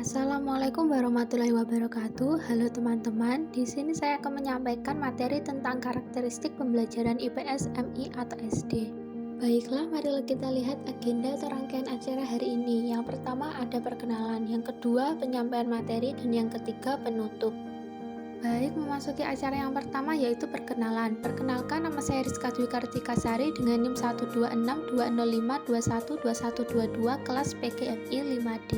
Assalamualaikum warahmatullahi wabarakatuh. Halo teman-teman, di sini saya akan menyampaikan materi tentang karakteristik pembelajaran IPS, MI atau SD. Baiklah, mari kita lihat agenda atau rangkaian acara hari ini. Yang pertama ada perkenalan, yang kedua penyampaian materi, dan yang ketiga penutup. Baik, memasuki acara yang pertama yaitu perkenalan. Perkenalkan, nama saya Rizka Dwi Kartikasari dengan NIM 1262052121122 kelas PGMI 5D.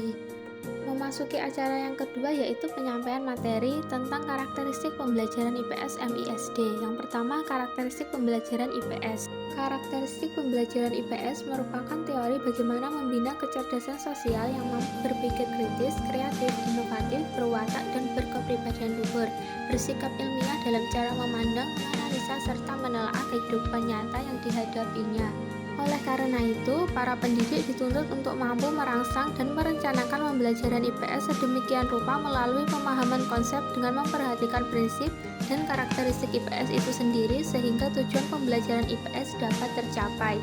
Memasuki acara yang kedua yaitu penyampaian materi tentang karakteristik pembelajaran IPS MISD. Yang pertama, karakteristik pembelajaran IPS. Karakteristik pembelajaran IPS merupakan teori bagaimana membina kecerdasan sosial yang mampu berpikir kritis, kreatif, inovatif, berwatak, dan berkepribadian luhur, bersikap ilmiah dalam cara memandang, menganalisa, serta menelaah kehidupan nyata yang dihadapinya. Oleh karena itu, para pendidik dituntut untuk mampu merangsang dan merencanakan pembelajaran IPS sedemikian rupa melalui pemahaman konsep dengan memperhatikan prinsip dan karakteristik IPS itu sendiri sehingga tujuan pembelajaran IPS dapat tercapai.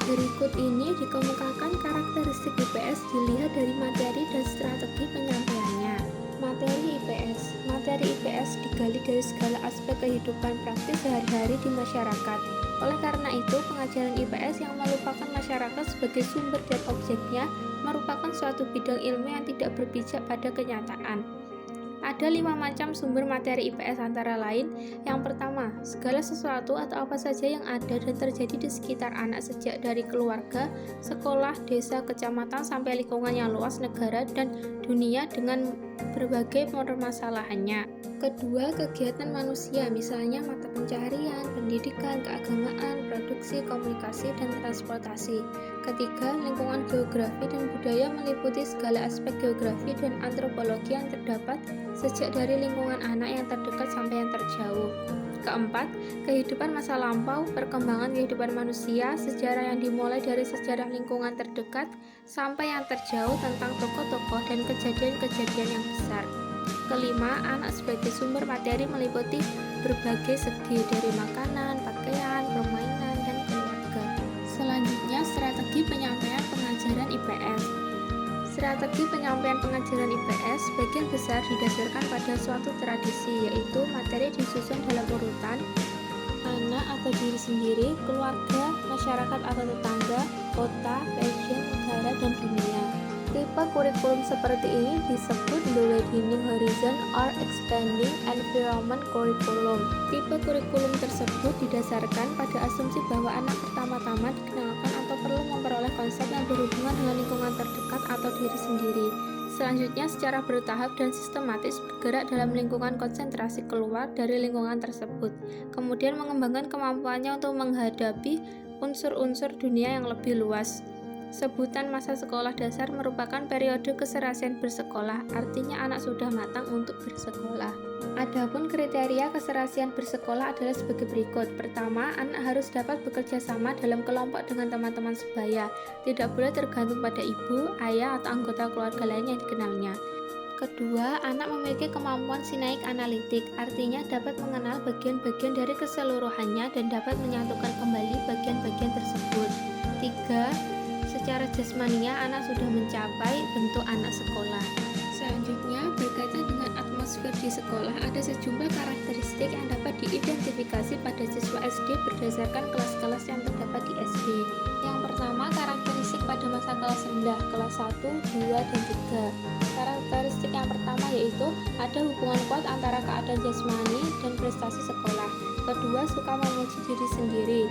Berikut ini dikemukakan karakteristik IPS dilihat dari materi dan strategi penyampaiannya. Materi IPS. Materi IPS digali dari segala aspek kehidupan praktis sehari-hari di masyarakat. Oleh karena itu, pengajaran IPS yang melupakan masyarakat sebagai sumber dan objeknya merupakan suatu bidang ilmu yang tidak berpijak pada kenyataan. Ada 5 macam sumber materi IPS antara lain. Yang pertama, segala sesuatu atau apa saja yang ada dan terjadi di sekitar anak sejak dari keluarga, sekolah, desa, kecamatan, sampai lingkungan yang luas, negara, dan dunia dengan berbagai permasalahannya. Kedua, kegiatan manusia, misalnya mata pencaharian, pendidikan, keagamaan, produksi, komunikasi, dan transportasi. Ketiga, lingkungan geografi dan budaya meliputi segala aspek geografi dan antropologi yang terdapat sejak dari lingkungan anak yang terdekat sampai yang terjauh. Keempat, kehidupan masa lampau, perkembangan kehidupan manusia, sejarah yang dimulai dari sejarah lingkungan terdekat sampai yang terjauh tentang tokoh-tokoh dan kejadian-kejadian yang besar. Kelima, anak sebagai sumber materi meliputi berbagai segi dari makanan, pakaian, permainan, dan keluarga. Selanjutnya, strategi penyampaian pengajaran IPS. Strategi penyampaian pengajaran IPS sebagian besar didasarkan pada suatu tradisi, yaitu materi disusun dalam urutan anak atau diri sendiri, keluarga, masyarakat atau tetangga, kota, region, negara, dan dunia. Tipe kurikulum seperti ini disebut the widening horizon or expanding environment curriculum. Tipe kurikulum tersebut didasarkan pada asumsi bahwa anak pertama-tama dikenalkan atau perlu memperoleh konsep yang berhubungan dengan lingkungan terdekat atau diri sendiri. Selanjutnya, secara bertahap dan sistematis bergerak dalam lingkungan konsentrasi keluar dari lingkungan tersebut, kemudian mengembangkan kemampuannya untuk menghadapi unsur-unsur dunia yang lebih luas. Sebutan masa sekolah dasar merupakan periode keserasian bersekolah, artinya anak sudah matang untuk bersekolah. Adapun kriteria keserasian bersekolah adalah sebagai berikut. Pertama, anak harus dapat bekerja sama dalam kelompok dengan teman-teman sebaya, tidak boleh tergantung pada ibu, ayah, atau anggota keluarga lain yang dikenalnya. Kedua, anak memiliki kemampuan sinaik analitik, artinya dapat mengenal bagian-bagian dari keseluruhannya dan dapat menyatukan kembali bagian-bagian tersebut. Tiga, secara jasmania anak sudah mencapai bentuk anak sekolah. Selanjutnya, berkaitan dengan atmosfer di sekolah, ada sejumlah karakteristik yang dapat diidentifikasi pada siswa SD berdasarkan kelas-kelas yang terdapat di SD. Yang pertama, karakteristik pada masa kelas rendah, kelas 1, 2, dan 3. Karakteristik yang pertama yaitu ada hubungan kuat antara keadaan jasmani dan prestasi sekolah. Kedua, suka memuji diri sendiri.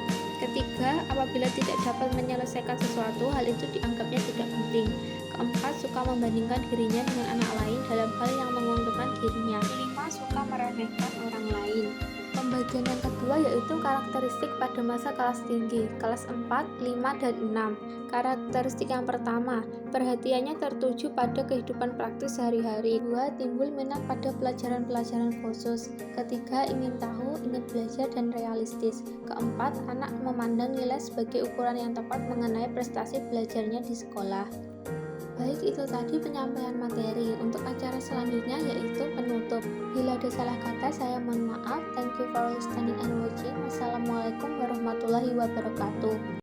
Ketiga, apabila tidak dapat menyelesaikan sesuatu, hal itu dianggapnya tidak penting. Keempat, suka membandingkan dirinya dengan anak lain dalam hal yang menguntungkan dirinya. Kelima, suka meremehkan orang lain. Pembagian yang kedua yaitu karakteristik pada masa kelas tinggi, kelas 4, 5, dan 6. Karakteristik yang pertama, perhatiannya tertuju pada kehidupan praktis sehari-hari. Dua, timbul minat pada pelajaran-pelajaran khusus. Ketiga, ingin tahu, ingin belajar, dan realistis. Keempat, anak memandang nilai sebagai ukuran yang tepat mengenai prestasi belajarnya di sekolah. Baik, itu tadi penyampaian materi. Untuk acara selanjutnya yaitu penutup. Bila ada salah kata, saya mohon maaf. Thank you for listening and watching. Wassalamualaikum warahmatullahi wabarakatuh.